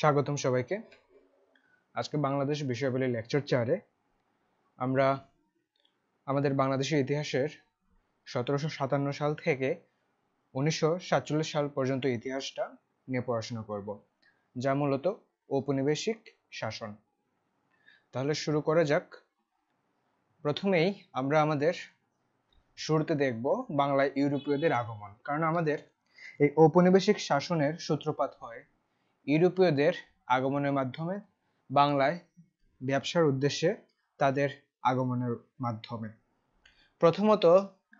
স্বাগতম সবাইকে। আজকে বাংলাদেশ বিষয়াবলী লেকচার 4-এ আমরা আমাদের বাংলাদেশের ইতিহাসের 1757 সাল থেকে 1947 সাল পর্যন্ত ইতিহাসটা নিয়ে পড়াশোনা করব, যা মূলত ঔপনিবেশিক শাসন। তাহলে শুরু করা যাক। প্রথমেই আমরা আমাদের শুরুতে দেখব বাংলায় ইউরোপীয়দের আগমন, কারণ আমাদের এই ঔপনিবেশিক শাসনের সূত্রপাত হয় ইউরোপীয়দের আগমনের মাধ্যমে, বাংলায় ব্যবসার উদ্দেশ্যে তাদের আগমনের মাধ্যমে। প্রথমত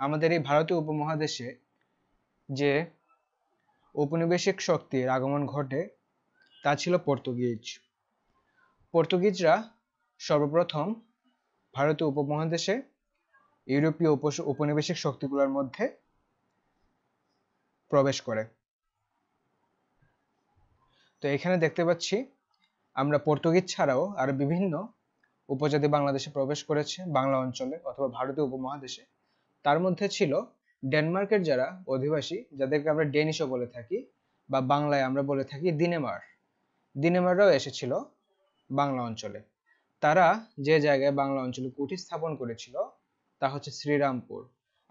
আমাদের এই ভারতীয় উপমহাদেশে যে ঔপনিবেশিক শক্তির আগমন ঘটে তা ছিল পর্তুগিজ। পর্তুগিজরা সর্বপ্রথম ভারতীয় উপমহাদেশে ইউরোপীয় ঔপনিবেশিক শক্তিগুলোর মধ্যে প্রবেশ করে। তো এখানে দেখতে পাচ্ছি আমরা পর্তুগিজ ছাড়াও আরো বিভিন্ন উপজাতি বাংলাদেশে প্রবেশ করেছে, বাংলা অঞ্চলে অথবা ভারতীয় উপমহাদেশে। তার মধ্যে ছিল ডেনমার্কের যারা অধিবাসী, যাদেরকে আমরা ডেনিশও বলে থাকি, বা বাংলায় আমরা বলে থাকি দিনেমার। দিনেমাররাও এসেছিল বাংলা অঞ্চলে। তারা যে জায়গায় বাংলা অঞ্চলে কুঠি স্থাপন করেছিল তা হচ্ছে শ্রীরামপুর।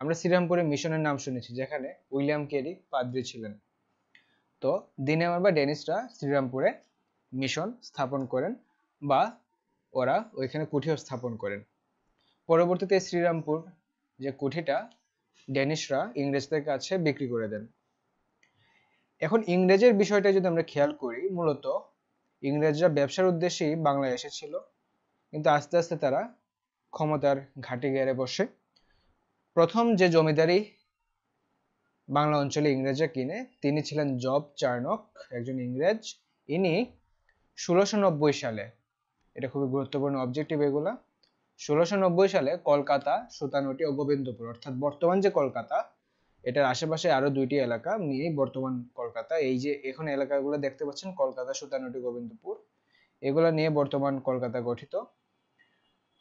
আমরা শ্রীরামপুরে মিশনের নাম শুনেছি, যেখানে উইলিয়াম কেরি পাদ্রী ছিলেন। তো দিনেমার বা ডেনিশরা শ্রীরামপুরে মিশন স্থাপন করেন, বা ওরা ওইখানে কুঠিও স্থাপন করেন। পরবর্তীতে শ্রীরামপুর যে কুঠিটা ডেনিশরা ইংরেজদের কাছে বিক্রি করে দেন। এখন ইংরেজের বিষয়টা যদি আমরা খেয়াল করি, মূলত ইংরেজরা ব্যবসার উদ্দেশ্যেই বাংলায় এসেছিল, কিন্তু আস্তে আস্তে তারা ক্ষমতার ঘাঁটি গেড়ে বসে। প্রথম যে জমিদারি বাংলা অঞ্চলে ইংরেজরা কিনে তিনি ছিলেন জব চার্নক, একজন ইংরেজ। ইনি 1690 সালে, এটা খুবই গুরুত্বপূর্ণ অবজেক্টিভ এগুলা, 1690 সালে কলকাতা, সুতানুটি ও গোবিন্দপুর, অর্থাৎ বর্তমান যে কলকাতা, এটার আশেপাশে আরো দুইটি এলাকা নিয়ে বর্তমান কলকাতা। এই যে এখন এলাকাগুলো দেখতে পাচ্ছেন, কলকাতা, সুতানুটি, গোবিন্দপুর, এগুলা নিয়ে বর্তমান কলকাতা গঠিত।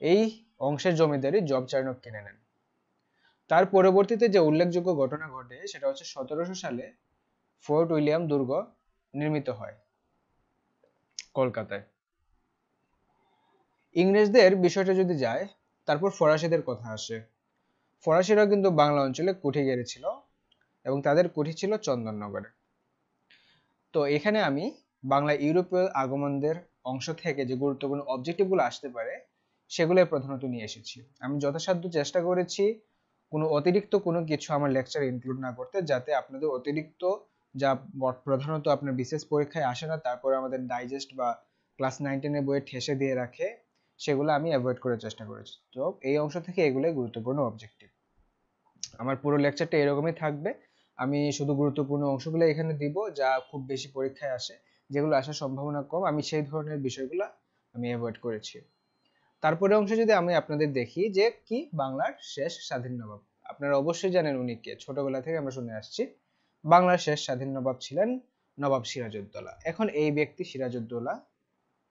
এই অংশের জমিদারি জব চার্নক কিনে নেন। তার পরবর্তীতে যে উল্লেখযোগ্য ঘটনা ঘটে সেটা হচ্ছে 1700 সালে ফোর্ট উইলিয়াম দুর্গ নির্মিত হয় কলকাতায়। ইংরেজদের বিষয়টা যদি যায়, তারপর ফরাসিদের কথা আসে। ফরাসিরা কিন্তু বাংলা অঞ্চলে কুঠি গেড়েছিল এবং তাদের কুঠি ছিল চন্দননগরে। তো এখানে আমি বাংলা ইউরোপীয় আগমনদের অংশ থেকে যে গুরুত্বপূর্ণ অবজেক্টিভগুলো আসতে পারে সেগুলো প্রধানত নিয়ে এসেছি। আমি যথাসাধ্য চেষ্টা করেছি কোনো অতিরিক্ত কোনো কিছু আমার লেকচারে ইনক্লুড না করতে, যাতে আপনাদের অতিরিক্ত যা প্রধানত আপনার বিশেষ পরীক্ষায় আসে না, তারপরে আমাদের ডাইজেস্ট বা ক্লাস 9-10 বইয়ে ঠেসে দিয়ে রাখে, সেগুলো আমি অ্যাভয়েড করার চেষ্টা করেছি। তো এই অংশ থেকে এগুলোই গুরুত্বপূর্ণ অবজেক্টিভ। আমার পুরো লেকচারটা এরকমই থাকবে। আমি শুধু গুরুত্বপূর্ণ অংশগুলো এখানে দিব, যা খুব বেশি পরীক্ষায় আসে, যেগুলো আসার সম্ভাবনা কম, আমি সেই ধরনের বিষয়গুলো আমি অ্যাভয়েড করেছি। তারপরে অংশে যদি আমি আপনাদের দেখি যে কি বাংলার শেষ স্বাধীন নবাব, আপনারা অবশ্যই জানেন উনি কে, ছোটবেলা থেকে আমরা শুনে আসছি। বাংলার শেষ স্বাধীন নবাব ছিলেন নবাব সিরাজউদ্দৌলা। এখন এই ব্যক্তি সিরাজউদ্দৌলা,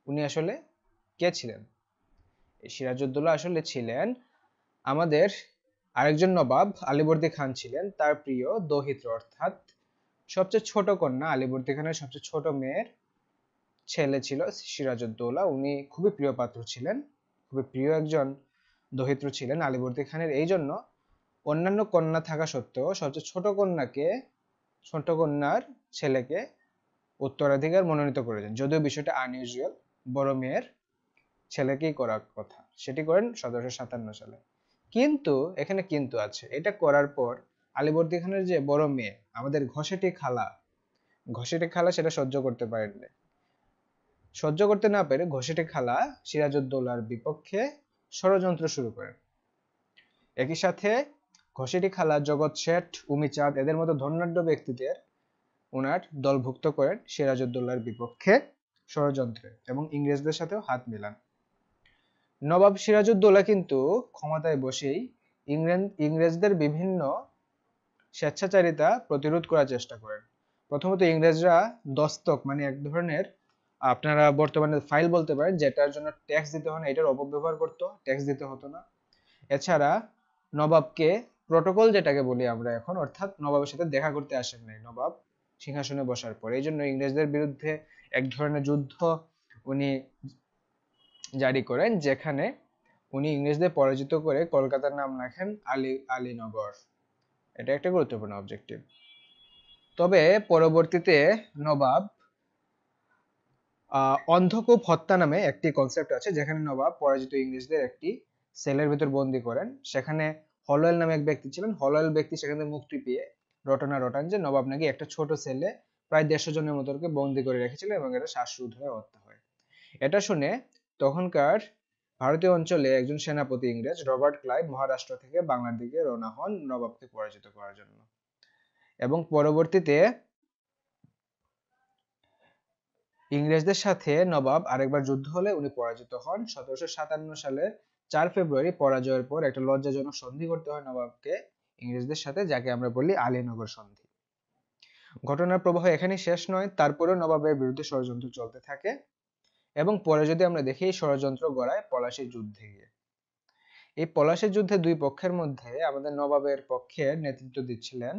উনি আসলে কে ছিলেন? এই সিরাজউদ্দৌলা আসলে ছিলেন আমাদের আরেকজন নবাব আলীবর্দী খান ছিলেন তার প্রিয় দৌহিত্র, অর্থাৎ সবচেয়ে ছোট কন্যা আলীবর্দী খানের সবচেয়ে ছোট মেয়ের ছেলে ছিল সিরাজউদ্দৌলা। উনি খুবই প্রিয় পাত্র ছিলেন, খুবই প্রিয় একজন দৌহিত্র ছিলেন আলীবর্দী খানের। এই জন্য অন্যান্য কন্যা থাকা সত্ত্বেও সবচেয়ে ছোট কন্যার ছেলেকে উত্তরাধিকার মনোনীত করেছেন, যদিও বিষয়টা আনইউজুয়াল, বড় মেয়ের ছেলেকেই করার কথা। সেটি করেন 1757 সালে। কিন্তু এখানে কিন্তু আছে, এটা করার পর আলীবর্দী খানের যে বড় মেয়ে আমাদের ঘসেটি খালা সেটা সহ্য করতে পারেননি। সহ্য করতে না পেরে ঘসেটি খালা সিরাজউদ্দৌলার বিপক্ষে ষড়যন্ত্র শুরু করেন। একই সাথে ঘসেটি খালা জগৎ শেঠ, উমিচাঁদ, এদের মতো ধনাঢ্য ব্যক্তিদের ওনার দলভুক্ত করেন সিরাজউদ্দৌলার বিপক্ষে ষড়যন্ত্রে, এবং ইংরেজদের সাথেও হাত মিলান। নবাব সিরাজউদ্দৌলা কিন্তু ক্ষমতায় বসেই ইংরেজদের বিভিন্ন স্বেচ্ছাচারিতা প্রতিরোধ করার চেষ্টা করেন। প্রথমত ইংরেজরা দস্তক, মানে এক ধরনের আপনারা বর্তমানে ফাইল বলতে পারেন, যেটার জন্য ট্যাক্স দিতে হয় না, এটার অপব্যবহার করতো, ট্যাক্স দিতে হতো না। এছাড়া নবাবকে প্রটোকল যেটাকে বলি আমরা এখন, অর্থাৎ নবাবের সাথে দেখা করতে আসেন নাই নবাব সিংহাসনে বসার পর, এই জন্য ইংরেজদের বিরুদ্ধে এক ধরনের যুদ্ধ উনি জারি করেন, যেখানে উনি ইংরেজদের পরাজিত করে কলকাতার নাম রাখেন আলীনগর। এটা একটা গুরুত্বপূর্ণ অবজেক্টিভ। তবে পরবর্তীতে নবাব অন্ধকূপ হত্যা নামে একটি কনসেপ্ট আছে, যেখানে নবাব পরাজিত ইংরেজদের একটি সেলের ভিতর বন্দী করেন। সেখানে হলওয়েল নামে এক ব্যক্তি ছিলেন। হলওয়েল ব্যক্তি সেখান থেকে মুক্তি পেয়ে রটনা রটান যে নবাব নাকি একটা ছোট সেলে প্রায় 150 জনের মতোকে বন্দী করে রেখেছিলেন এবং এটা শ্বাসরোধ হয়ে হত্যা হয়। এটা শুনে তখনকার ভারতীয় অঞ্চলে একজন সেনাপতি ইংরেজ রবার্ট ক্লাইভ মহারাষ্ট্র থেকে বাংলার দিকে রওনা হন নবাবকে পরাজিত করার জন্য। এবং পরবর্তীতে ইংরেজদের সাথে নবাব আরেকবার যুদ্ধ হলে উনি পরাজিত হন। 1757 সালের 4 ফেব্রুয়ারি পরাজয়ের পর একটা লজ্জাজনক সন্ধি করতে হয় নবাবকে ইংরেজদের সাথে, যাকে আমরা বলি আলীনগর সন্ধি। ঘটনার প্রবাহ এখানেই শেষ নয়, তারপরেও নবাবের বিরুদ্ধে ষড়যন্ত্র চলতে থাকে এবং পরে যদি আমরা দেখি এই ষড়যন্ত্র গড়ায় পলাশীর যুদ্ধে গিয়ে। এই পলাশীর যুদ্ধে দুই পক্ষের মধ্যে আমাদের নবাবের পক্ষে নেতৃত্ব দিচ্ছিলেন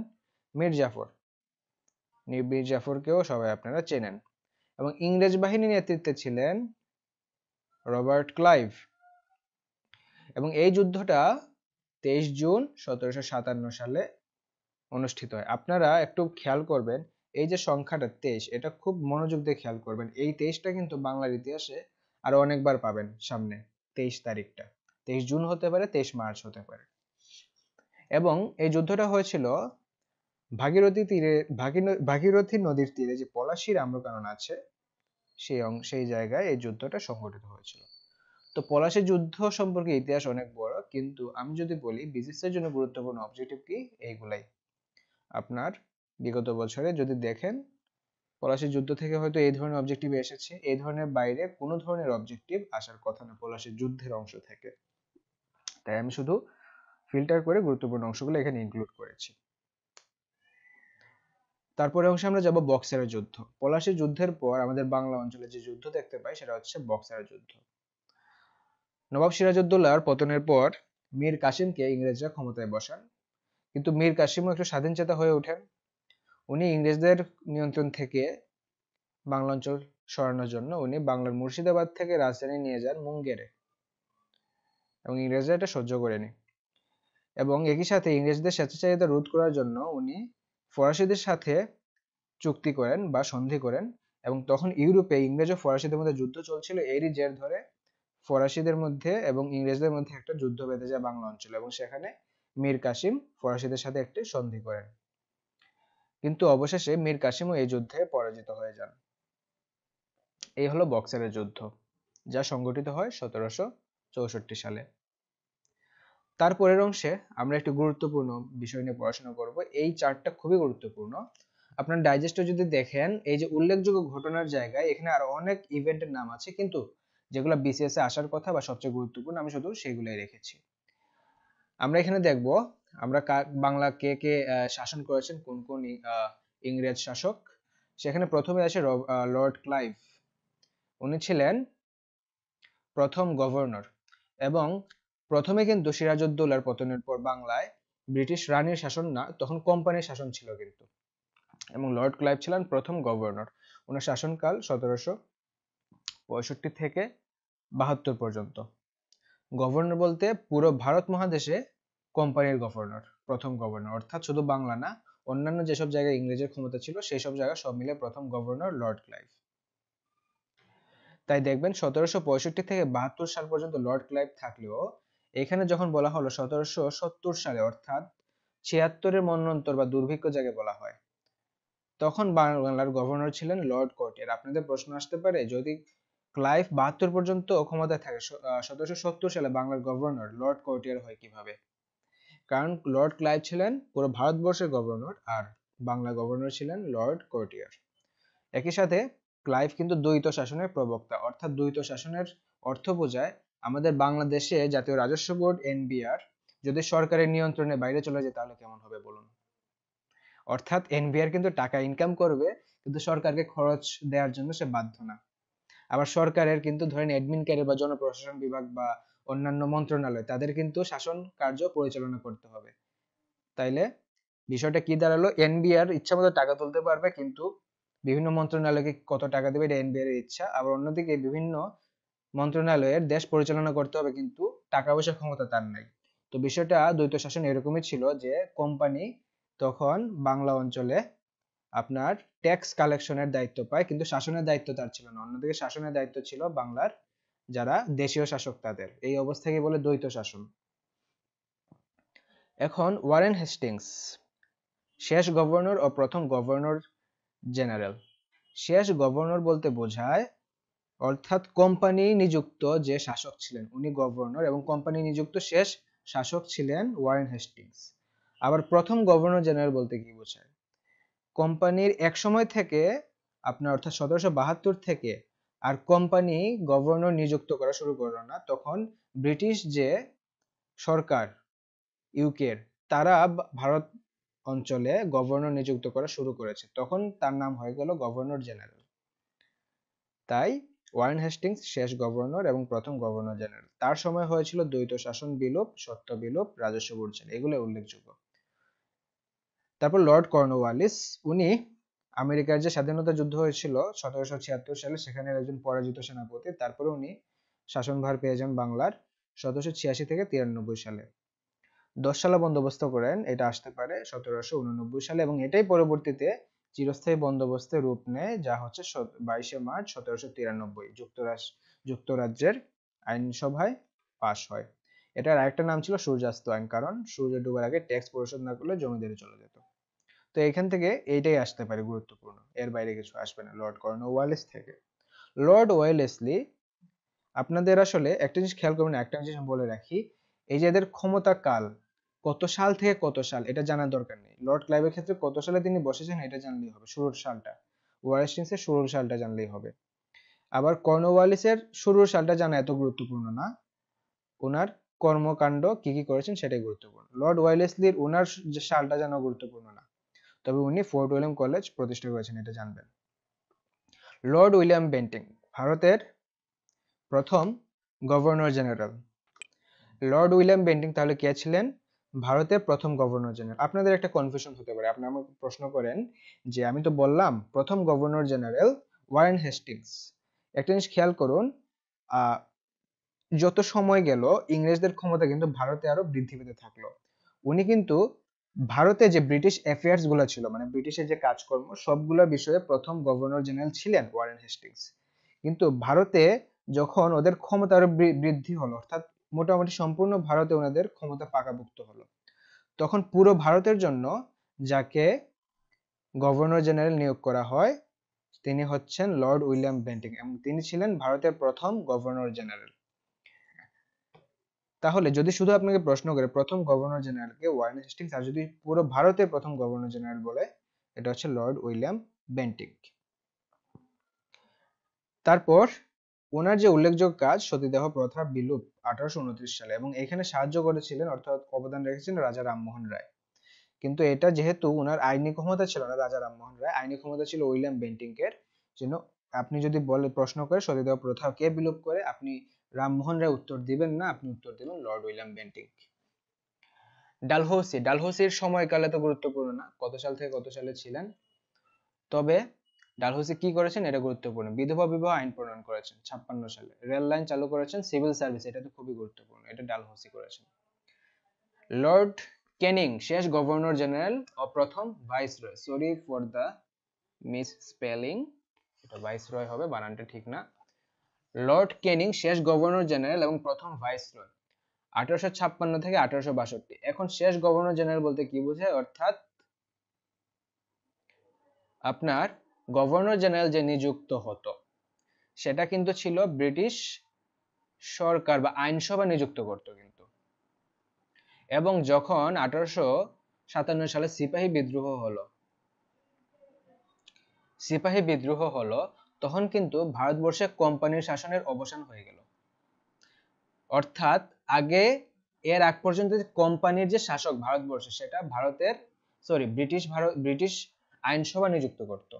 মীর জাফর। মীর জাফরকেও সবাই আপনারা চেনেন। এবং ইংরেজ বাহিনী নেতৃত্বে ছিলেন রবার্ট ক্লাইভ। এবং এই যুদ্ধটা 23 জুন 1757 সালে অনুষ্ঠিত হয়। আপনারা একটু খেয়াল করবেন, এই যে সংখ্যাটা 23, এটা খুব মনোযোগ দিয়ে খেয়াল করবেন। এই 23টা কিন্তু বাংলার ইতিহাসে আরো অনেকবার পাবেন সামনে। 23 তারিখটা 23 জুন হতে পারে, 23 মার্চ হতে পারে। এবং এই যুদ্ধটা হয়েছিল ভাগীরথী নদীর তীরে যে পলাশীর আম্রকানন আছে সেই জায়গায় এই যুদ্ধটা সংঘটিত হয়েছিল। তো পলাশী যুদ্ধ সম্পর্কে ইতিহাস অনেক বড়, কিন্তু আমি যদি বলি বিসিএস এর জন্য গুরুত্বপূর্ণ অবজেক্টিভ কি, এইগুলাই। আপনার বিগত বছরে যদি দেখেন পলাশী যুদ্ধ থেকে হয়তো এই ধরনের অবজেক্টিভ এসেছে, এই ধরনের বাইরে কোনো ধরনের অবজেক্টিভ আসার কথা না পলাশী যুদ্ধের অংশ থেকে। তাই আমি শুধু ফিল্টার করে গুরুত্বপূর্ণ অংশগুলো এখানে ইনক্লুড করেছি। তারপরে অংশে আমরা যাব বক্সারের যুদ্ধ। পলাশী যুদ্ধের পর আমাদের বাংলা অঞ্চলে যে যুদ্ধ দেখতে পাই সেটা হচ্ছে বক্সারের যুদ্ধ। নবাব সিরাজউদ্দৌলার পতনের পর মীর কাসিমকে ইংরেজরা ক্ষমতায় বসান, কিন্তু মীর কাসিমও একটু স্বাধীনচেতা হয়ে ওঠেন। উনি ইংরেজদের নিয়ন্ত্রণ থেকে বাংলা অঞ্চল সরানোর জন্য উনি বাংলার মুর্শিদাবাদ থেকে রাজধানী নিয়ে যান মুঙ্গেরে, এবং ইংরেজরা এটা সহ্য করেনি। এবং একই সাথে ইংরেজদের স্বেচ্ছাচারিতা রোধ করার জন্য উনি ফরাসিদের সাথে চুক্তি করেন বা সন্ধি করেন। এবং তখন ইউরোপে ইংরেজ ও ফরাসিদের মধ্যে যুদ্ধ চলছিল, এরই জের ধরে ফরাসিদের মধ্যে এবং ইংরেজদের মধ্যে একটা যুদ্ধ বেঁধে যায় বাংলা অঞ্চলে, এবং সেখানে মীর কাসিম ফরাসিদের সাথে একটি সন্ধি করেন। কিন্তু অবশেষে মীর কাসিমও এই যুদ্ধে পরাজিত হয়ে যান। এই হলো বক্সারের যুদ্ধ, যা সংগঠিত হয় 1764 সালে। তারপরের অংশে আমরা একটি গুরুত্বপূর্ণ বিষয় নিয়ে পড়াশোনা করব। এই চার্টটা খুবই গুরুত্বপূর্ণ। আপনার ডাইজেস্টে যদি দেখেন, এই যে উল্লেখযোগ্য ঘটনার জায়গায় এখানে আরো অনেক ইভেন্টের নাম আছে, কিন্তু যেগুলো বিসিএস এ আসার কথা বা সবচেয়ে গুরুত্বপূর্ণ আমি শুধু সেগুলোই রেখেছি। আমরা এখানে দেখব আমরা বাংলা কে কে শাসন করেছেন, কোন কোন ইংরেজ শাসক। সেখানে প্রথমে আসে লর্ড ক্লাইভ। উনি ছিলেন প্রথম গভর্নর, এবং প্রথমে কিন্তু সিরাজউদ্দৌলার পতনের পর বাংলায় ব্রিটিশ রানীর শাসন না, তখন কোম্পানির শাসন ছিল কিন্তু। এবং লর্ড ক্লাইভ ছিলেন প্রথম গভর্নর। ওনার শাসনকাল 1765 থেকে 72 পর্যন্ত। গভর্নর বলতে পুরো ভারত মহাদেশে কোম্পানির গভর্নর, প্রথম গভর্নর, অর্থাৎ শুধু বাংলা না, অন্যান্য যেসব জায়গায় ইংরেজের ক্ষমতা ছিল সেই সব জায়গা সব মিলে প্রথম গভর্নর লর্ড ক্লাইভ। তাই দেখবেন 1765 থেকে 72 সাল পর্যন্ত লর্ড ক্লাইভ থাকলেও এখানে যখন বলা হলো 1770 সালে, অর্থাৎ 76-এর মন্বন্তর বা দুর্ভিক্ষ যাকে বলা হয়, তখন বাংলার গভর্নর ছিলেন লর্ড কর্টিয়ার। আপনাদের প্রশ্ন আসতে পারে, যদি ক্লাইভ 72 পর্যন্ত ক্ষমতায় থাকে, 1770 সালে বাংলার গভর্নর লর্ড কর্টিয়ার হয় কিভাবে? কারণ লর্ড ক্লাইভ ছিলেন পুরো ভারতবর্ষের গভর্নর, আর বাংলা গভর্নর ছিলেন লর্ড কর্টিয়ার। একই সাথে ক্লাইভ কিন্তু দ্বৈত শাসনের প্রবক্তা, অর্থাৎ দ্বৈত শাসনের অর্থ বোঝায় আমাদের বাংলাদেশে জাতীয় রাজস্ব বোর্ড এনবিআর যদি সরকারের নিয়ন্ত্রণের বাইরে চলে যায় তাহলে কেমন হবে বলুন। অর্থাৎ এনবিআর কিন্তু টাকা ইনকাম করবে, কিন্তু সরকারকে খরচ দেওয়ার জন্য সে বাধ্য না। আবার সরকারের কিন্তু ধরেন অ্যাডমিন ক্যাডার বা জনপ্রশাসন বিভাগ বা অন্যান্য মন্ত্রণালয়, তাদের কিন্তু শাসন কার্য পরিচালনা করতে হবে। তাইলে বিষয়টা কি দাঁড়ালো, এনবিআর ইচ্ছামতো টাকা তুলতে পারবে, কিন্তু বিভিন্ন মন্ত্রণালয়কে কত টাকা দেবে এটা এনবিআর এর ইচ্ছা, আবার অন্যদিকে বিভিন্ন মন্ত্রণালয়ের দেশ পরিচালনা করতে হবে কিন্তু টাকা পয়সার ক্ষমতা তার নাই। তো বিষয়টা দ্বৈত শাসন এরকমই ছিল যে কোম্পানি তখন বাংলা অঞ্চলে আপনার ট্যাক্স কালেকশনের দায়িত্ব পায়, কিন্তু শাসনের দায়িত্ব তার ছিল না। অন্যদিকে শাসনের দায়িত্ব ছিল বাংলার যারা দেশীয় শাসক তাদের। এই অবস্থাকে বলে দ্বৈত শাসন। এখন ওয়ারেন হেস্টিংস, শেষ গভর্নর ও প্রথম গভর্নর জেনারেল। শেষ গভর্নর বলতে বোঝায় অর্থাৎ কোম্পানি নিযুক্ত যে শাসক ছিলেন উনি গভর্নর, এবং কোম্পানি নিযুক্ত শেষ শাসক ছিলেন ওয়ারেন হেস্টিংস। আবার প্রথম গভর্নর জেনারেল বলতে কি বোঝায়, কোম্পানির এক সময় থেকে আপনার অর্থাৎ 1772 থেকে আর কোম্পানি গভর্নর নিযুক্ত করা শুরু করলো না, তখন ব্রিটিশ যে সরকার ইউকের তারা ভারত অঞ্চলে গভর্নর নিযুক্ত করা শুরু করেছে, তখন তার নাম হয়ে গেল গভর্নর জেনারেল। তাই ওয়ারেন হেস্টিংস শেষ গভর্নর এবং প্রথম গভর্নর জেনারেল। তার সময় হয়েছিল দ্বৈত শাসন বিলোপ, সত্য বিলোপ, রাজস্ব বর্জন, এগুলো উল্লেখযোগ্য। তারপর লর্ড কর্নওয়ালিস, উনি আমেরিকার যে স্বাধীনতা যুদ্ধ হয়েছিল 1776 সালে, সেখানে একজন পরাজিত সেনাপতি। তারপরে উনি শাসনভার পেয়ে যান বাংলার 1786 থেকে 93 সালে। 10 সালা বন্দোবস্ত করেন, এটা আসতে পারে 1789 সালে, এবং এটাই পরবর্তীতে চিরস্থায়ী বন্দোবস্তের রূপ নেয়, যা হচ্ছে 22শে মার্চ 1793 যুক্তরাজ্যের আইনসভায় পাশ হয়। এটার আরেকটা নাম ছিল সূর্যাস্ত আইন, কারণ সূর্য ডুবার আগে ট্যাক্স পরিশোধ না করলে জমিদারি চলে যেত। তো এখান থেকে এইটাই আসতে পারে গুরুত্বপূর্ণ, এর বাইরে কিছু আসবে না লর্ড কর্নওয়ালিস থেকে। লর্ড ওয়েলেসলি, আপনাদের আসলে একটা জিনিস খেয়াল করবেন, একটা জিনিস বলে রাখি, এই যে এদের ক্ষমতা কাল কত সাল থেকে কত সাল এটা জানার দরকার নেই। লর্ড ক্লাইভের ক্ষেত্রে কত সালে তিনি বসেছেন এটা জানলেই হবে, শুরুর সালটা। ওয়ারেস্টিংসের শুরুর সালটা জানলেই হবে। আবার কর্নওয়ালিসের শুরুর সালটা জানা এত গুরুত্বপূর্ণ না, ওনার কর্মকাণ্ড কি কি করেছেন সেটাই গুরুত্বপূর্ণ। লর্ড ওয়েলেসলির ওনার যে সালটা জানা গুরুত্বপূর্ণ না, তবে উনি ফোর্ট উইলিয়াম কলেজ প্রতিষ্ঠা করেছেন, এটা জানবেন। লর্ড উইলিয়াম বেন্টিং, ভারতের প্রথম governor general. Lord William Bentinck তাহলে কে ছিলেন? ভারতের প্রথম গভর্নর জেনারেল। আপনাদের একটা কনফিউশন হতে পারে, আপনি আমাকে প্রশ্ন করেন যে আমি তো বললাম প্রথম গভর্নর জেনারেল ওয়ারেন হেস্টিংস। একটা জিনিস খেয়াল করুন, যত সময় গেল ইংরেজদের ক্ষমতা কিন্তু ভারতে আরো বৃদ্ধি পেতে থাকলো। উনি কিন্তু ভারতে যে ব্রিটিশ অ্যাফেয়ার্স গুলো ছিল, মানে ব্রিটিশের যে কাজকর্ম সবগুলো বিষয়ে প্রথম গভর্নর জেনারেল ছিলেন ওয়ারেন হেস্টিংস। কিন্তু ভারতে যখন ওদের ক্ষমতা আরো বৃদ্ধি হলো, অর্থাৎ মোটামুটি সম্পূর্ণ ভারতে ওনাদের ক্ষমতা পাকাপোক্ত হলো, তখন পুরো ভারতের জন্য যাকে গভর্নর জেনারেল নিয়োগ করা হয় তিনি হচ্ছেন লর্ড উইলিয়াম বেন্টিং, এবং তিনি ছিলেন ভারতের প্রথম গভর্নর জেনারেল। তাহলে যদি শুধু আপনাকে প্রশ্ন করে প্রথম গভর্নর জেনারেলকে ওয়ারেন হেস্টিংস, আর যদি পুরো ভারতের প্রথম গভর্নর জেনারেল বলে, এটা হচ্ছে লর্ড উইলিয়াম বেন্টিং। তারপর ওনার যে উল্লেখযোগ্য কাজ সতীদাহ প্রথা বিলুপ 1829 সালে, এবং এখানে সাহায্য করেছিলেন অর্থাৎ অবদান রেখেছেন রাজা রামমোহন রায়। কিন্তু এটা যেহেতু ওনার আইনি ক্ষমতা ছিল না রাজা রামমোহন রায়, আইনি ক্ষমতা ছিল উইলিয়াম বেন্টিং এর জন্য, আপনি যদি বলে প্রশ্ন করে সতীদাহ প্রথা কে বিলুপ করে, আপনি রামমোহন রায় উত্তর দিবেন না, আপনি উত্তর দিবেন লর্ড উইলিয়াম বেন্টিং। ডালহৌসি, ডালহৌসির সময়কালে তো গুরুত্বপূর্ণ না কত সাল থেকে কত সালে ছিলেন, তবে ডালহৌসি কি করেছেন এটা গুরুত্বপূর্ণ। বিধবা বিবাহ আইন প্রণয়ন করেছেন 56 সালে, রেল লাইন চালু করেছেন, সিভিল সার্ভিস, এটা তো খুবই গুরুত্বপূর্ণ, এটা ডালহৌসি করেছেন। লর্ড ক্যানিং, শেষ গভর্নর জেনারেল ও প্রথম viceroy, sorry for the miss spelling, এটা ভাইসরয় হবে, বানানটা ঠিক না। লর্ড ক্যানিং শেষ গভর্নর জেনারেল এবং প্রথম ভাইসরয় 1856 থেকে 1862। এখন শেষ গভর্নর জেনারেল বলতে কি বোঝায়, অর্থাৎ আপনার গভর্নর জেনারেল যে নিযুক্ত হতো সেটা কিন্তু ছিল ব্রিটিশ সরকার বা আইনসভা নিযুক্ত করতো কিন্তু। এবং যখন 1857 সালে সিপাহী বিদ্রোহ হলো তখন কিন্তু ভারতবর্ষে কোম্পানির শাসনের অবসান হয়ে গেল। অর্থাৎ আগে এর আগ পর্যন্ত কোম্পানির যে শাসক ভারতবর্ষে, সেটা ব্রিটিশ আইনসভা নিযুক্ত করত।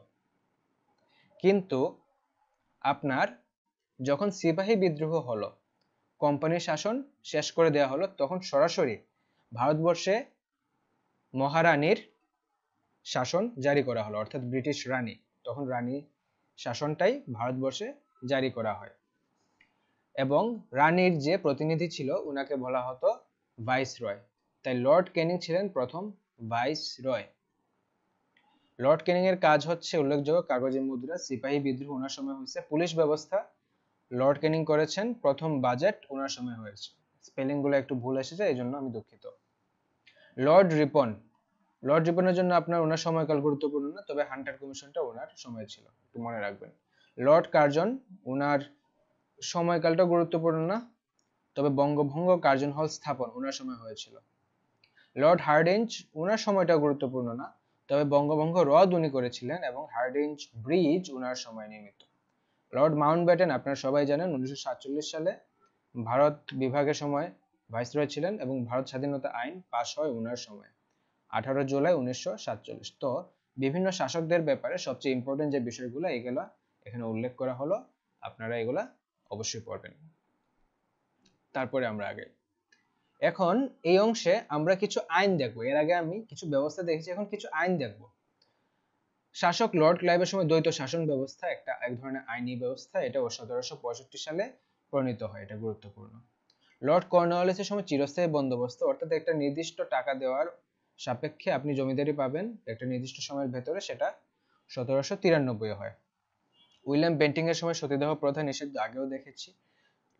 কিন্তু আপনার যখন সিপাহী বিদ্রোহ হলো, কোম্পানির শাসন শেষ করে দেওয়া হলো, তখন সরাসরি ভারতবর্ষে মহারানীর শাসন জারি করা হলো, অর্থাৎ ব্রিটিশ রানী। তখন রানী শাসনটাই ভারতবর্ষে জারি করা হয় এবং রানীর যে প্রতিনিধি ছিল উনাকে বলা হতো ভাইসরয়। তাই লর্ড ক্যানিং ছিলেন প্রথম ভাইসরয়। লর্ড ক্যানিং এর কাজ হচ্ছে উল্লেখযোগ্য কাগজে মুদ্রা, সিপাহী বিদ্রোহ ওনার সময় হয়েছে, পুলিশ ব্যবস্থা লর্ড ক্যানিং করেছেন, প্রথম বাজেট ওনার সময় হয়েছে। স্পেলিং গুলো একটু ভুল এসেছে, এই জন্য আমি দুঃখিত। লর্ড রিপন, লর্ড রিপনের জন্য আপনার ওনার সময়কাল গুরুত্বপূর্ণ না, তবে হান্টার কমিশনটা ওনার সময় ছিল, একটু মনে রাখবেন। লর্ড কার্জন, ওনার সময়কালটা গুরুত্বপূর্ণ না, তবে বঙ্গভঙ্গ কার্জন হল স্থাপন ওনার সময় হয়েছিল। লর্ড হার্ডিঞ্জ, ওনার সময়টা গুরুত্বপূর্ণ না, তবে বঙ্গভঙ্গ রদ উনি করেছিলেন এবং হার্ডিঞ্জ ব্রিজ ওনার সময় নির্মিত। লর্ড মাউন্টব্যাটেন আপনারা সবাই জানেন 1947 সালে ভারত বিভাগের সময় ভাইসরয় ছিলেন এবং ভারত স্বাধীনতা আইন পাশ হয় ওনার সময় 18 জুলাই 1947। তো বিভিন্ন শাসকদের ব্যাপারে সবচেয়ে ইম্পর্টেন্ট যে বিষয়গুলো এগুলো এখানে উল্লেখ করা হলো, আপনারা এগুলা অবশ্যই পড়বেন। তারপরে আমরা আগে এখন এই অংশে আমরা কিছু আইন দেখব। এর আগে আমি কিছু ব্যবস্থা দেখেছি, এখন কিছু আইন দেখব। শাসক লর্ড ক্লাইভের সময় দ্বৈত শাসন ব্যবস্থা এক ধরনের আইনি ব্যবস্থা, এটা 1765 সালে প্রণীত হয়, এটা গুরুত্বপূর্ণ। লর্ড কর্নওয়ালিসের সময় চিরস্থায়ী বন্দোবস্ত, অর্থাৎ একটা নির্দিষ্ট টাকা দেওয়ার সাপেক্ষে আপনি জমিদারি পাবেন একটা নির্দিষ্ট সময়ের ভেতরে, সেটা 1793 হয়। উইলিয়াম বেন্টিং এর সময় সতীদাহ প্রথা নিষিদ্ধ, আগেও দেখেছি।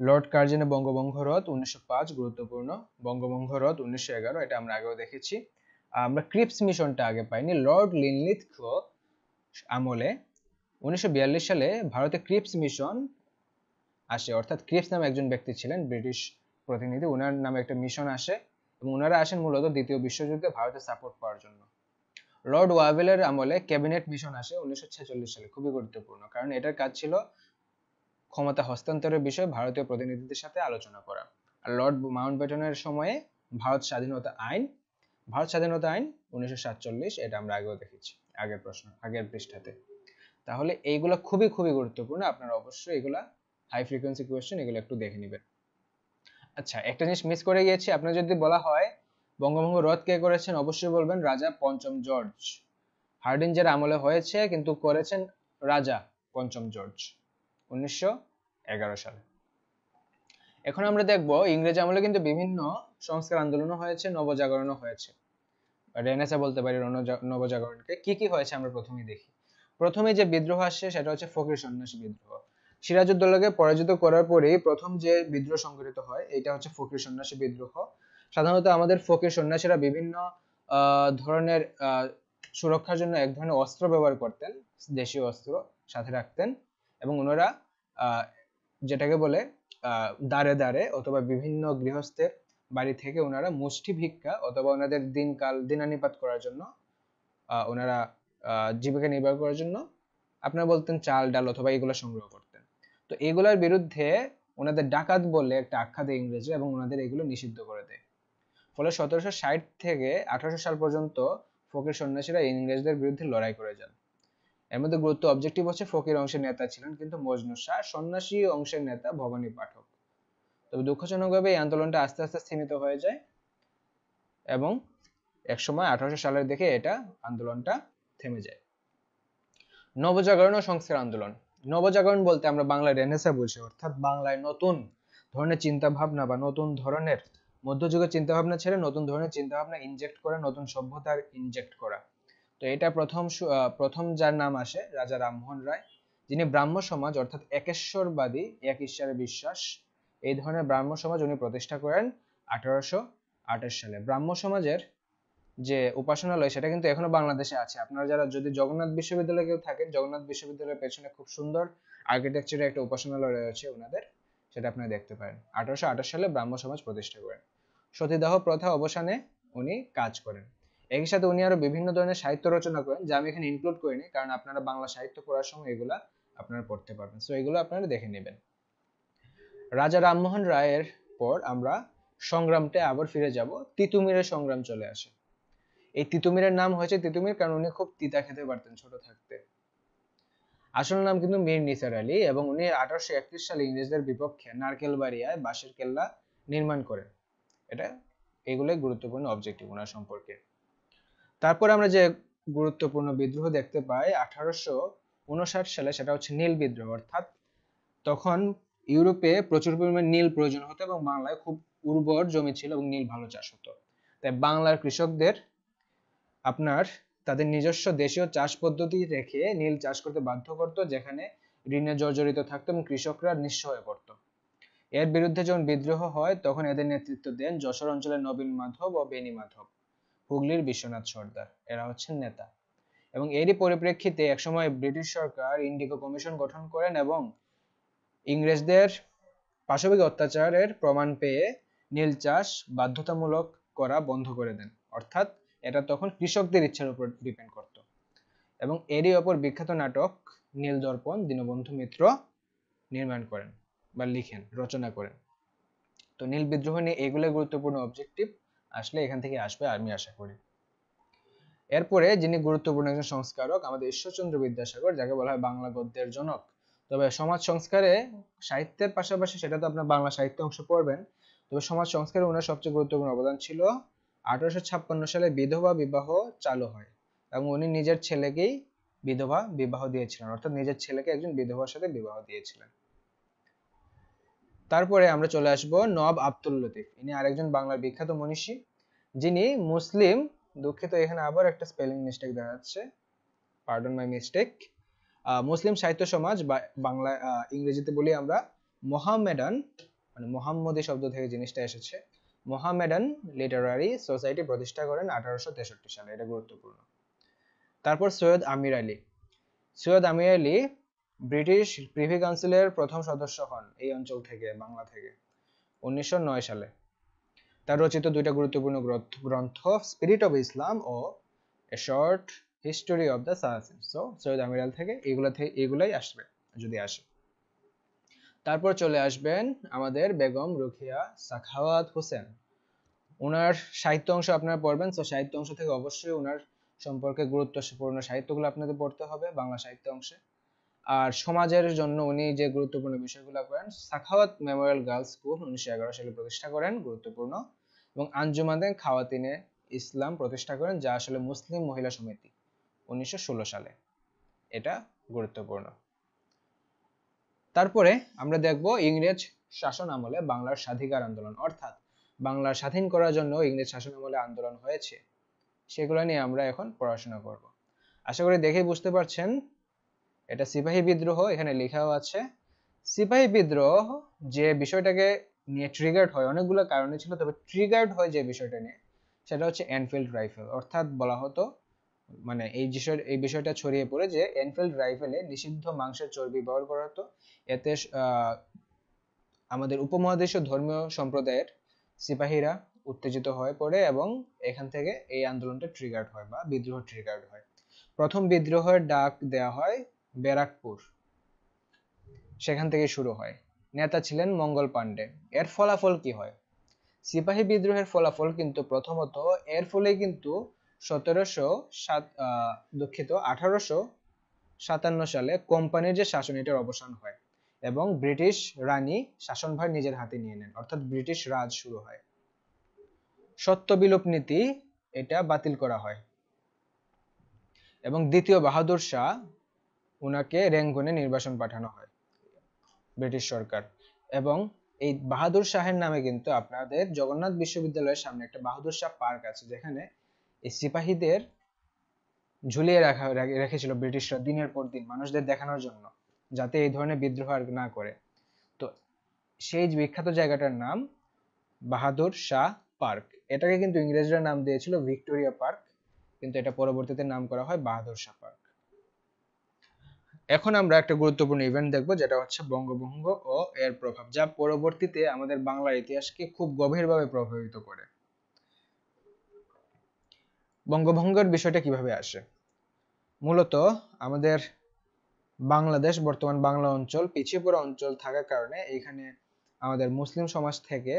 লর্ড কার্জনের বঙ্গভঙ্গ রদ 1905 গুরুত্বপূর্ণ, বঙ্গভঙ্গ রদ 1911 এটা আমরা আগেও দেখেছি। আমরা ক্রিপস মিশনটা আগে পাইনি। লর্ড লিনলিথগো আমলে 1942 সালে ভারতে ক্রিপস মিশন আসে, অর্থাৎ ক্রিপস নামে একজন ব্যক্তি ছিলেন ব্রিটিশ প্রতিনিধি, ওনার নামে একটা মিশন আসে এবং ওনারা আসেন মূলত দ্বিতীয় বিশ্বযুদ্ধে ভারতের সাপোর্ট পাওয়ার জন্য। লর্ড ওয়াভেলের আমলে ক্যাবিনেট মিশন আসে 1946 সালে, খুবই গুরুত্বপূর্ণ কারণ এটার কাজ ছিল ক্ষমতা হস্তান্তরের বিষয়ে ভারতীয় প্রতিনিধিদের সাথে আলোচনা করা। আর লর্ড মাউন্টব্যাটেনের সময়ে ভারত স্বাধীনতা আইন 1947, এটা আমরা আগেও দেখেছি আগের পৃষ্ঠাতে। তাহলে এইগুলো খুবই খুবই গুরুত্বপূর্ণ, আপনারা অবশ্যই এগুলা হাই ফ্রিকোয়েন্সি কোয়েশ্চেন, এগুলো একটু দেখে নেবেন। আচ্ছা, একটা জিনিস মিস করে গিয়েছি, আপনার যদি বলা হয় বঙ্গভঙ্গ রদ কে করেছেন, অবশ্যই বলবেন রাজা পঞ্চম জর্জ। হার্ডিঞ্জের আমলে হয়েছে কিন্তু করেছেন রাজা পঞ্চম জর্জ 1911 সালে। এখন আমরা দেখব ইংরেজ আমলে কিন্তু বিভিন্ন সংস্কার আন্দোলনও হয়েছে, নবজাগরণও হয়েছে, রেনেসা বলতে পারি নবজাগরণকে। কি কি হয়েছে আমরা প্রথমেই দেখি। প্রথমে যে বিদ্রোহ আসছে সেটা হচ্ছে ফকির সন্ন্যাসী বিদ্রোহ। সিরাজউদ্দৌলাকে পরাজিত করার পরেই প্রথম যে বিদ্রোহ সংঘটিত হয় এটা হচ্ছে ফকির সন্ন্যাসী বিদ্রোহ। সাধারণত আমাদের ফকির সন্ন্যাসীরা বিভিন্ন ধরনের সুরক্ষার জন্য এক ধরনের অস্ত্র ব্যবহার করতেন, দেশীয় অস্ত্র সাথে রাখতেন এবং ওনারা যেটাকে বলে দাঁড়ে দাঁড়ে অথবা বিভিন্ন গৃহস্থের বাড়ি থেকে ওনারা মুষ্টি ভিক্ষা অথবা ওনাদের দিনানিপাত করার জন্য ওনারা জীবিকা নির্বাহ করার জন্য আপনারা বলতেন চাল ডাল অথবা এগুলো সংগ্রহ করতেন। তো এগুলোর বিরুদ্ধে ওনাদের ডাকাত বলে একটা আখ্যা দেয় ইংরেজরা এবং ওনাদের এগুলো নিষিদ্ধ করে দেয়। ফলে 1760 থেকে 1800 সাল পর্যন্ত ফকির সন্ন্যাসীরা ইংরেজদের বিরুদ্ধে লড়াই করে যান। এর মধ্যে গুরুত্ব অবজেক্টিভ হচ্ছে ফকির অংশের নেতা ছিলেন কিন্তু মজনু শাহ, সন্ন্যাসী অংশের নেতা ভবানী পাঠক। তবে দুঃখজনকভাবে এই আন্দোলনটা আস্তে আস্তে সীমিত হয়ে যায় এবং একসময় 1800 সালের দিকে এটা আন্দোলনটা থেমে যায়। নবজাগরণ ও সংস্কার আন্দোলন। নবজাগরণ বলতে আমরা বাংলায় রেনেসা বুঝি, অর্থাৎ বাংলায় নতুন ধরনের চিন্তা ভাবনা বা নতুন ধরনের মধ্যযুগের চিন্তা ভাবনা ছেড়ে নতুন ধরনের চিন্তা ভাবনা ইনজেক্ট করা, নতুন সভ্যতার ইনজেক্ট করা। তো এটা প্রথম যার নাম আসে রাজা রামমোহন রায়, যিনি ব্রাহ্ম সমাজ অর্থাৎ একেশ্বরবাদী, এক ঈশ্বরে বিশ্বাস, এই ধরনের ব্রাহ্ম সমাজ উনি প্রতিষ্ঠা করেন 1828 সালে। ব্রাহ্ম সমাজের যে উপাসনালয় সেটা কিন্তু এখনো বাংলাদেশে আছে। আপনারা যারা যদি জগন্নাথ বিশ্ববিদ্যালয়ে কেউ থাকেন, জগন্নাথ বিশ্ববিদ্যালয়ের পেছনে খুব সুন্দর আর্কিটেকচারের একটা উপাসনালয় রয়েছে ওনাদের, সেটা আপনারা দেখতে পারেন। 1828 সালে ব্রাহ্ম সমাজ প্রতিষ্ঠা করেন। সতীদাহ প্রথা অবসানে উনি কাজ করেন। একই সাথে উনি আরো বিভিন্ন ধরনের সাহিত্য রচনা করেন যা আমি এখানে ইনক্লুড করিনি, কারণ আপনারা বাংলা সাহিত্য পড়ার সময় এগুলা আপনারা পড়তে পারবেন, সো এগুলো আপনারা দেখে নেবেন। রাজা রামমোহন রায়ের পর আমরা সংগ্রামটা আবার ফিরে যাব, তিতুমিরের সংগ্রাম চলে আসে। এই তিতুমিরের নাম হয়েছে তিতুমির কারণ উনি খুব তিতা খেতে পারতেন ছোট থাকতে। আসল নাম কিন্তু মীর নিসার আলী এবং উনি 1831 সালে ইংরেজদের বিপক্ষে নারকেলবাড়িয়ায় বাঁশের কেল্লা নির্মাণ করেন। এটা এগুলোই গুরুত্বপূর্ণ অবজেক্টিভ ওনার সম্পর্কে। তারপর আমরা যে গুরুত্বপূর্ণ বিদ্রোহ দেখতে পাই 1959 সালে সেটা হচ্ছে নীল বিদ্রোহ। অর্থাৎ তখন ইউরোপে প্রচুর পরিমাণে নীল প্রয়োজন হতো এবং বাংলায় খুব উর্বর জমি ছিল এবং নীল ভালো চাষ হতো। তাই বাংলার কৃষকদের আপনার তাদের নিজস্ব দেশীয় চাষ পদ্ধতি রেখে নীল চাষ করতে বাধ্য করতো, যেখানে ঋণে জর্জরিত থাকতো এবং কৃষকরা নিঃস্ব হয়ে পড়তো। এর বিরুদ্ধে যখন বিদ্রোহ হয় তখন এদের নেতৃত্ব দেন যশোর অঞ্চলের নবীন মাধব ও বেনি মাধব, হুগলির বিশ্বনাথ সর্দার, এরা হচ্ছেন নেতা। এবং এরই পরিপ্রেক্ষিতে একসময় ব্রিটিশ সরকার ইন্ডিগো কমিশন গঠন করেন এবং ইংরেজদের পাশবিক অত্যাচারের প্রমাণ পেয়ে নীল চাষ বাধ্যতামূলক করা বন্ধ করে দেন। অর্থাৎ এটা তখন কৃষকদের ইচ্ছার উপর ডিপেন্ড করত। এবং এরই অপর বিখ্যাত নাটক নীল দর্পণ দীনবন্ধু মিত্র নির্মাণ করেন বা লিখেন, রচনা করেন। তো নীল বিদ্রোহ নিয়ে এগুলো গুরুত্বপূর্ণ অবজেক্টিভ আসলে এখান থেকে আসবে আমি আশা করি। এরপরে যিনি গুরুত্বপূর্ণ একজন সংস্কারক আমাদের ঈশ্বরচন্দ্র বিদ্যাসাগর, যাকে বলা হয় বাংলা গদ্যের জনক। তবে সমাজ সংস্কারে সাহিত্যের পাশাপাশি, সেটা তো আপনার বাংলা সাহিত্য অংশ পড়বেন, তবে সমাজ সংস্কারে ওনার সবচেয়ে গুরুত্বপূর্ণ অবদান ছিল 1856 সালে বিধবা বিবাহ চালু হয় এবং উনি নিজের ছেলেকেই বিধবা বিবাহ দিয়েছিলেন, অর্থাৎ নিজের ছেলেকে একজন বিধবার সাথে বিবাহ দিয়েছিলেন। তারপরে আমরা চলে আসব নওয়াব আব্দুল লতিফ। ইনি আরেকজন বাংলার বিখ্যাত মনীষী, যিনি মুসলিম, দুঃখিত এখানে আবার একটা স্পেলিং মিস্টেক দেখা যাচ্ছে, পার্ডন মাই মিস্টেক, মুসলিম সাহিত্য সমাজ বা বাংলা ইংরেজিতে বলি আমরা মোহামেডান, মানে মোহাম্মদী শব্দ থেকে জিনিসটা এসেছে, মোহামেডান লিটারারি সোসাইটি প্রতিষ্ঠা করেন 1863 সালে, এটা গুরুত্বপূর্ণ। তারপর সৈয়দ আমির আলী। সৈয়দ আমির আলী ব্রিটিশ প্রিভি কাউন্সিলের প্রথম সদস্য হন এই অঞ্চল থেকে, বাংলা থেকে, 1909 সালে। তার রচিত দুইটা গুরুত্বপূর্ণ গ্রন্থ স্পিরিট অফ ইসলাম ও a short history of the Saracen. So Syed Ameer Ali থেকে এগুলাই আসবে যদি আসে। তারপর চলে আসবেন আমাদের বেগম রোকেয়া সাখাওয়াত হোসেন। ওনার সাহিত্য অংশ আপনারা পড়বেন, তো সাহিত্য অংশ থেকে অবশ্যই ওনার সম্পর্কে গুরুত্বপূর্ণ সাহিত্যগুলো আপনাদের পড়তে হবে বাংলা সাহিত্য অংশে। আর সমাজের জন্য উনি যে গুরুত্বপূর্ণ বিষয়গুলো করেন, সাখাওয়াত মেমোরিয়াল গার্লস স্কুল 1911 সালে প্রতিষ্ঠা করেন, গুরুত্বপূর্ণ, এবং আঞ্জুমানে খাওয়াতিনে ইসলাম প্রতিষ্ঠা করেন, যা আসলে মুসলিম মহিলা সমিতি, 1916 সালে, এটা গুরুত্বপূর্ণ। তারপরে আমরা দেখব ইংরেজ শাসন আমলে বাংলার স্বাধিকার আন্দোলন, অর্থাৎ বাংলার স্বাধীন করার জন্য ইংরেজ শাসন আমলে আন্দোলন হয়েছে, সেগুলো নিয়ে আমরা এখন পড়াশোনা করব। আশা করি দেখেই বুঝতে পারছেন এটা সিপাহী বিদ্রোহ, এখানে লেখাও আছে। সিপাহী বিদ্রোহ যে বিষয়টাকে নিয়ে ট্রিগার্ড হয়, অনেকগুলো কারণে ছিল, তবে ট্রিগার্ড হয় যে বিষয়টা নিয়ে সেটা হচ্ছে এনফিল্ড রাইফেল। অর্থাৎ বলা হতো, মানে এই বিষয়টা ছড়িয়ে পড়ে যে এনফিল্ড রাইফেলে নিষিদ্ধ মাংসের চর্বি ব্যবহার করা হতো। এতে আমাদের উপমহাদেশীয় ধর্মীয় সম্প্রদায়ের সিপাহীরা উত্তেজিত হয়ে পড়ে এবং এখান থেকে এই আন্দোলনটা ট্রিগার্ড হয় বা বিদ্রোহ ট্রিগার্ড হয়। প্রথম বিদ্রোহের ডাক দেয়া হয় ব্যারাকপুর, সেখান থেকে শুরু হয়। নেতা ছিলেন মঙ্গল পাণ্ডে। এর ফলাফল কি হয়? সিপাহী বিদ্রোহের ফলাফল কিন্তু প্রথমত এর ফলে কিন্তু 1857 সালে কোম্পানির যে শাসন, এটার অবসান হয় এবং ব্রিটিশ রানী শাসনভার নিজের হাতে নিয়ে নেন, অর্থাৎ ব্রিটিশ রাজ শুরু হয়। সত্য বিলোপ নীতি এটা বাতিল করা হয় এবং দ্বিতীয় বাহাদুর শাহ, উনাকে রেঙ্গুনে নির্বাসন পাঠানো হয় ব্রিটিশ সরকার। এবং এই বাহাদুর শাহের নামে কিন্তু আপনাদের জগন্নাথ বিশ্ববিদ্যালয়ের সামনে একটা বাহাদুর শাহ পার্ক আছে, যেখানে এই সিপাহীদের ঝুলিয়ে রেখেছিল ব্রিটিশরা দিনের পর দিন মানুষদের দেখানোর জন্য, যাতে এই ধরনের বিদ্রোহ আর না করে। তো সেই বিখ্যাত জায়গাটার নাম বাহাদুর শাহ পার্ক। এটাকে কিন্তু ইংরেজরা নাম দিয়েছিল ভিক্টোরিয়া পার্ক, কিন্তু এটা পরবর্তীতে নাম করা হয় বাহাদুর শাহ পার্ক। এখন আমরা একটা গুরুত্বপূর্ণ ইভেন্ট দেখব, যেটা হচ্ছে বঙ্গভঙ্গ ও এর প্রভাব, যা পরবর্তীতে আমাদের বাংলার ইতিহাসকে খুব গভীরভাবে প্রভাবিত করে। বঙ্গভঙ্গের বিষয়টা কিভাবে আসে? মূলত আমাদের বাংলাদেশ, বর্তমান বাংলা অঞ্চল পিছিয়ে পড়া অঞ্চল থাকার কারণে এখানে আমাদের মুসলিম সমাজ থেকে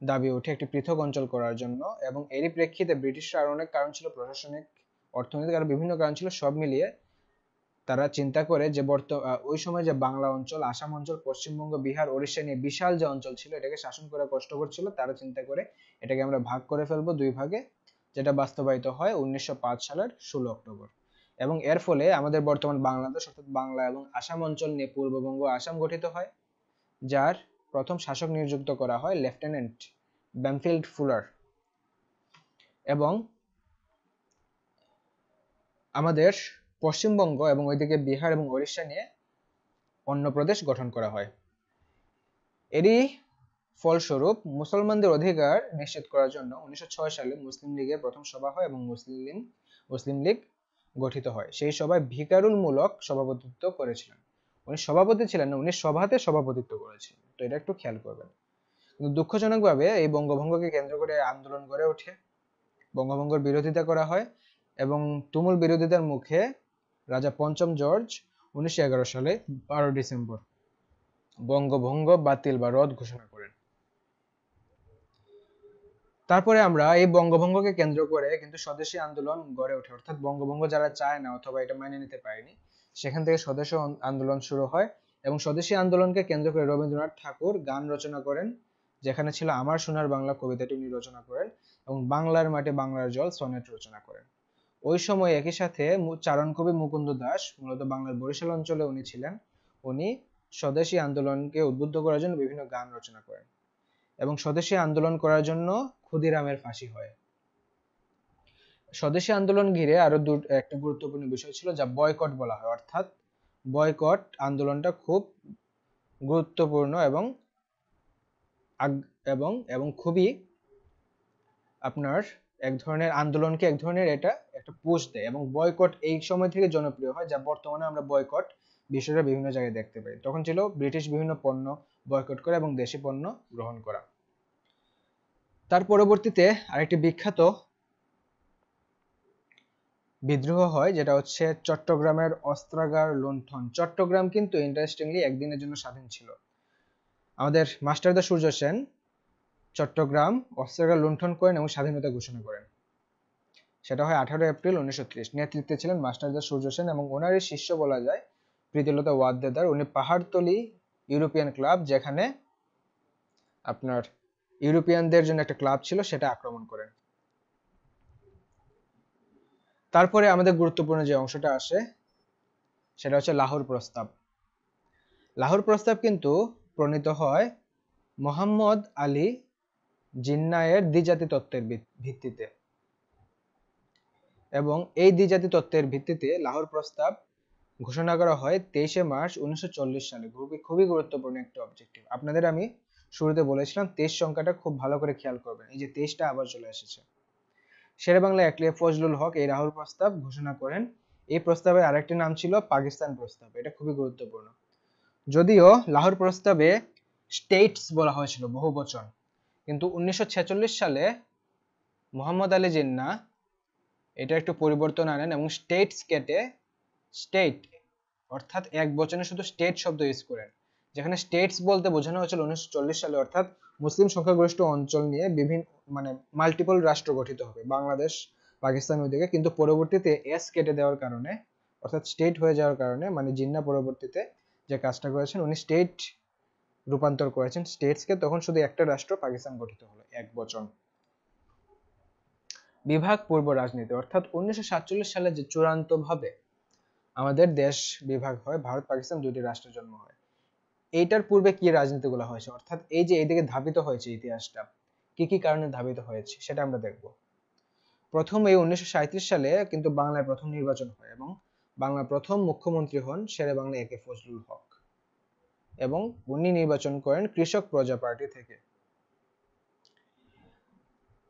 দাবি ওঠে একটি পৃথক অঞ্চল করার জন্য, এবং এরই প্রেক্ষিতে ব্রিটিশরা আরো অনেক কারণ ছিল, প্রশাসনিক, অর্থনৈতিক, আর বিভিন্ন কারণ ছিল, সব মিলিয়ে তারা চিন্তা করে যে ওই সময় যে বাংলা অঞ্চল, আসাম অঞ্চল, পশ্চিমবঙ্গ, বিহার, ওড়িশা নিয়ে বিশাল যে অঞ্চল ছিল, এটাকে শাসন করা কষ্টকর ছিল। তারা চিন্তা করে এটাকে আমরা ভাগ করে ফেলবো দুই ভাগে, যেটা বাস্তবায়িত হয় 1905 সালের 16 অক্টোবর। এবং এর ফলে আমাদের বর্তমান বাংলাদেশ অর্থাৎ বাংলা এবং আসাম অঞ্চল নিয়ে পূর্ববঙ্গ আসাম গঠিত হয়, যার প্রথম শাসক নিযুক্ত করা হয় লেফটেন্যান্ট ব্যামফিল্ড ফুলার। এবং আমাদের পশ্চিমবঙ্গ এবং ওইদিকে বিহার এবং ওড়িশা নিয়ে অন্ধ্রপ্রদেশ গঠন করা হয়। এরই ফলস্বরূপ মুসলমানদের অধিকার নিশ্চিত করার জন্য 1906 সালে মুসলিম লীগের প্রথম সভা হয় এবং মুসলিম লীগ গঠিত হয়। সেই সভায় ভিকারুল মুলক সভাপতিত্ব করেছিলেন। উনি সভাপতি ছিলেন না, উনি সভাতে সভাপতিত্ব করেছিলেন। তো এটা একটু খেয়াল করবেন। কিন্তু দুঃখজনকভাবে এই বঙ্গভঙ্গকে কেন্দ্র করে আন্দোলন গড়ে ওঠে, বঙ্গভঙ্গের বিরোধিতা করা হয় এবং তুমুল বিরোধিতার মুখে রাজা পঞ্চম জর্জ 1911 সালে 12 ডিসেম্বর বঙ্গভঙ্গ বাতিল বা রদ ঘোষণা করেন। তারপরে আমরা এই বঙ্গভঙ্গকে কেন্দ্র করে কিন্তু স্বদেশী আন্দোলন গড়ে ওঠে, অর্থাৎ বঙ্গভঙ্গ যারা চায় না অথবা এটা মেনে নিতে পারেনি সেখান থেকে স্বদেশী আন্দোলন শুরু হয় এবং স্বদেশী আন্দোলনকে কেন্দ্র করে রবীন্দ্রনাথ ঠাকুর গান রচনা করেন, যেখানে ছিল আমার সোনার বাংলা কবিতাটি উনি রচনা করেন এবং বাংলার মাটি বাংলার জল সনেট রচনা করেন। ওই সময় একই সাথে চারণ কবি মুকুন্দ দাস, মূলত বাংলার বরিশাল অঞ্চলে উনি ছিলেন, উনি স্বদেশী আন্দোলনকে উদ্বুদ্ধ করার জন্য বিভিন্ন গান রচনা করেন এবং স্বদেশী আন্দোলন করার জন্য ক্ষুদিরামের ফাঁসি হয়। স্বদেশী আন্দোলন ঘিরে আরো একটা গুরুত্বপূর্ণ বিষয় ছিল যা বয়কট বলা হয়, অর্থাৎ বয়কট আন্দোলনটা খুব গুরুত্বপূর্ণ এবং এবং এবং খুবই আপনার এক ধরনের আন্দোলনকে এক ধরনের এটা একটা পুশ দেয় এবং বয়কট এই সময় থেকে জনপ্রিয় হয়, যা বর্তমানে আমরা বয়কট বিষয়টা বিভিন্ন জায়গায় দেখতে পাই। তখন ছিল ব্রিটিশ বিভিন্ন পণ্য বয়কট করা এবং দেশি পণ্য গ্রহণ করা। তার পরবর্তীতে আরেকটি বিখ্যাত বিদ্রোহ হয়, যেটা হচ্ছে চট্টগ্রামের অস্ত্রাগার লুণ্ঠন। চট্টগ্রাম কিন্তু ইন্টারেস্টিংলি একদিনের জন্য স্বাধীন ছিল। আমাদের মাস্টারদা সূর্য সেন চট্টগ্রাম অস্ত্রাগার লুণ্ঠন করেন এবং স্বাধীনতা ঘোষণা করেন। সেটা হয় 18 এপ্রিল 1930। নেতৃত্বে ছিলেন মাস্টারদা সূর্য সেন এবং ওনারই শিষ্য বলা যায় প্রীতিলতা ওয়াদ্দেদার। উনি পাহাড়তলি ইউরোপিয়ান ক্লাব, যেখানে আপনার ইউরোপিয়ানদের জন্য একটা ক্লাব ছিল, সেটা আক্রমণ করেন। তারপরে আমাদের গুরুত্বপূর্ণ যে অংশটা আসে সেটা হচ্ছে লাহোর প্রস্তাব। লাহোর প্রস্তাব কিন্তু প্রণীত হয় মোহাম্মদ আলী জিন্নাহের দ্বিজাতি তত্ত্বের ভিত্তিতে এবং এই দ্বিজাতি তত্ত্বের ভিত্তিতে লাহোর প্রস্তাব ঘোষণা করা হয় 23 মার্চ 1940 সালে। খুবই গুরুত্বপূর্ণ একটা অবজেক্টিভ। আপনাদের আমি শুরুতে বলেছিলাম 23 সংখ্যাটা খুব ভালো করে খেয়াল করবেন। এই যে 23টা আবার চলে এসেছে। শেরেবাংলা একলিয়া ফজলুল হক এই লাহোর প্রস্তাব ঘোষণা করেন। এই প্রস্তাবের আরেকটি নাম ছিল পাকিস্তান প্রস্তাব। এটা খুবই গুরুত্বপূর্ণ। যদিও লাহোর প্রস্তাবে স্টেটস বলা হয়েছিল বহুবচন, কিন্তু 1946 সালে মোহাম্মদ আলী জিন্নাহ এটা একটু পরিবর্তন আনেন এবং স্টেটস কেটে স্টেট অর্থাৎ এক বচনে শুধু স্টেট শব্দ ইউজ করেন, যেখানে স্টেটস বলতে বোঝানো হয়েছিল 1940 সালে অর্থাৎ মুসলিম সংখ্যাগরিষ্ঠ অঞ্চল নিয়ে বিভিন্ন মাল্টিপল রাষ্ট্র গঠিত হবে, বাংলাদেশ পাকিস্তান ওইদিকে। কিন্তু পরবর্তীতে এস কেটে দেওয়ার কারণে অর্থাৎ স্টেট হয়ে যাওয়ার কারণে জিন্নাহ পরবর্তীতে যে কাজটা করেছেন উনি স্টেট রূপান্তর করেছেন স্টেটসকে, তখন শুধু একটা রাষ্ট্র পাকিস্তান গঠিত হলো এক বচন। বিভাগ পূর্ব রাজনীতি অর্থাৎ 1947 সালে যে চূড়ান্ত ভাবে আমাদের দেশ বিভাগ হয়, ভারত পাকিস্তান দুইটি রাষ্ট্রের জন্ম হয়, এইটার পূর্বে কি রাজনীতিগুলো হয়েছে, অর্থাৎ এই যে এইদিকে ধাবিত হয়েছে ইতিহাসটা কি কি কারণে ধাবিত হয়েছে সেটা আমরা দেখব। প্রথম এই 1937 সালে কিন্তু বাংলায় প্রথম নির্বাচন হয় এবং বাংলার প্রথম মুখ্যমন্ত্রী হন শেরেবাংলা একে ফজলুল হক এবং উনি নির্বাচন করেন কৃষক প্রজা পার্টি থেকে।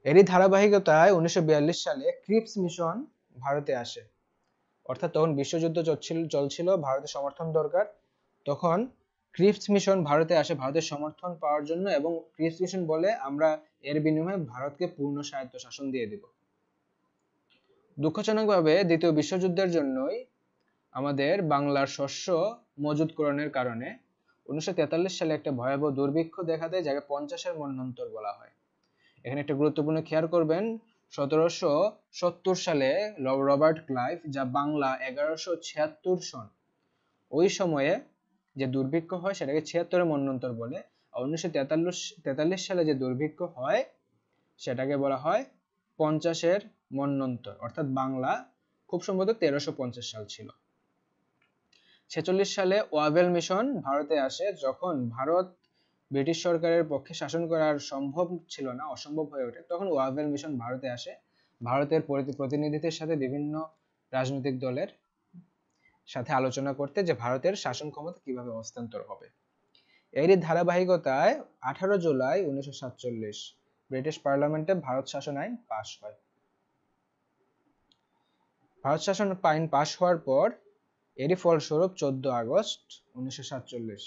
এরই ধারাবাহিকতায় 1942 সালে ক্রিপস মিশন ভারতে আসে, অর্থাৎ তখন বিশ্বযুদ্ধ চলছিল, ভারতের সমর্থন দরকার। তখন ক্রিপস মিশন ভারতে আসে ভারতের সমর্থন পাওয়ার জন্য এবং ক্রিপস মিশন বলে আমরা এর বিনিময়ে ভারতকে পূর্ণ স্বায়ত্তশাসন দিয়ে দিব। দুঃখজনকভাবে দ্বিতীয় বিশ্বযুদ্ধের জন্যই আমাদের বাংলার শস্য মজুতকরণের কারণে 1943 সালে একটা ভয়াবহ দুর্ভিক্ষ দেখা দেয়, যাকে 50-এর মন্বন্তর বলা হয়। এখানে একটা গুরুত্বপূর্ণ খেয়াল করবেন, 1770 সালে রবার্ট ক্লাইভ, যা বাংলা 1176 সন, ওই সময়ে যে দুর্ভিক্ষ হয় সেটাকে 76-এর মন্বন্তর বলে। 1943 সালে যে দুর্ভিক্ষ হয় সেটাকে বলা হয় 50-এর মন্বন্তর, অর্থাৎ বাংলা খুব সম্ভবত 1350 সাল ছিল। 46 সালে ওয়াভেল মিশন ভারতে আসে, যখন ভারত ব্রিটিশ সরকারের পক্ষে শাসন করা আর সম্ভব ছিল না, অসম্ভব হয়ে ওঠে, তখন ওয়াভেল মিশন ভারতে আসে ভারতের প্রতিনিধিদের সাথে বিভিন্ন রাজনৈতিক দলের সাথে আলোচনা করতে যে ভারতের শাসন ক্ষমতা কিভাবে হস্তান্তর হবে। এরই ধারাবাহিকতায় 18 জুলাই 1947 ব্রিটিশ পার্লামেন্টে ভারত শাসন আইন পাশ হয়। ভারত শাসন আইন পাশ হওয়ার পর এরই ফলস্বরূপ 14 আগস্ট 1947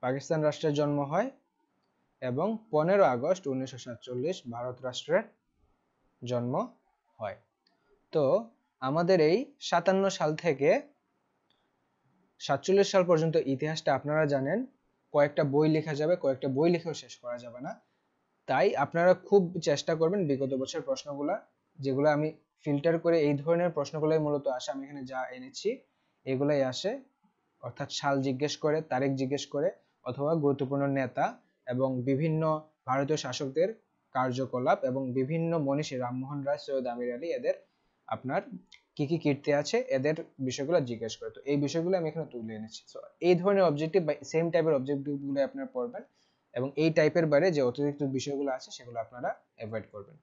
পাকিস্তান রাষ্ট্রের জন্ম হয় এবং 15 আগস্ট 1947 ভারত রাষ্ট্রের জন্ম হয়। তো আমাদের এই 57 সাল থেকে 47 সাল পর্যন্ত ইতিহাসটা আপনারা জানেন, কয়েকটা বই লেখা যাবে, কয়েকটা বই লিখেও শেষ করা যাবে না। তাই আপনারা খুব চেষ্টা করবেন বিগত বছর প্রশ্নগুলা, যেগুলো আমি ফিল্টার করে এই ধরনের প্রশ্নগুলোই মূলত আসে, আমি এখানে যা এনেছি এগুলাই আসে, অর্থাৎ সাল জিজ্ঞেস করে, তারিখ জিজ্ঞেস করে, অথবা গুরুত্বপূর্ণ নেতা এবং বিভিন্ন ভারতীয় শাসকদের কার্যকলাপ এবং বিভিন্ন মনীষী রামমোহন রায়, সৈয়দ আমির আলী, এদের আপনার কি কি কীর্তি আছে এদের বিষয়গুলো জিজ্ঞেস করে। তো এই বিষয়গুলো আমি এখানে তুলে এনেছি। তো এই ধরনের অবজেক্টিভ বা সেম টাইপের অবজেক্টিভগুলো আপনারা পড়বেন এবং এই টাইপের বাইরে যে অতিরিক্ত বিষয়গুলো আছে সেগুলো আপনারা অ্যাভয়েড করবেন।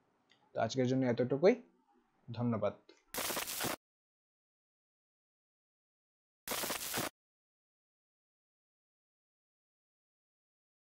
তো আজকের জন্য এতটুকুই, ধন্যবাদ।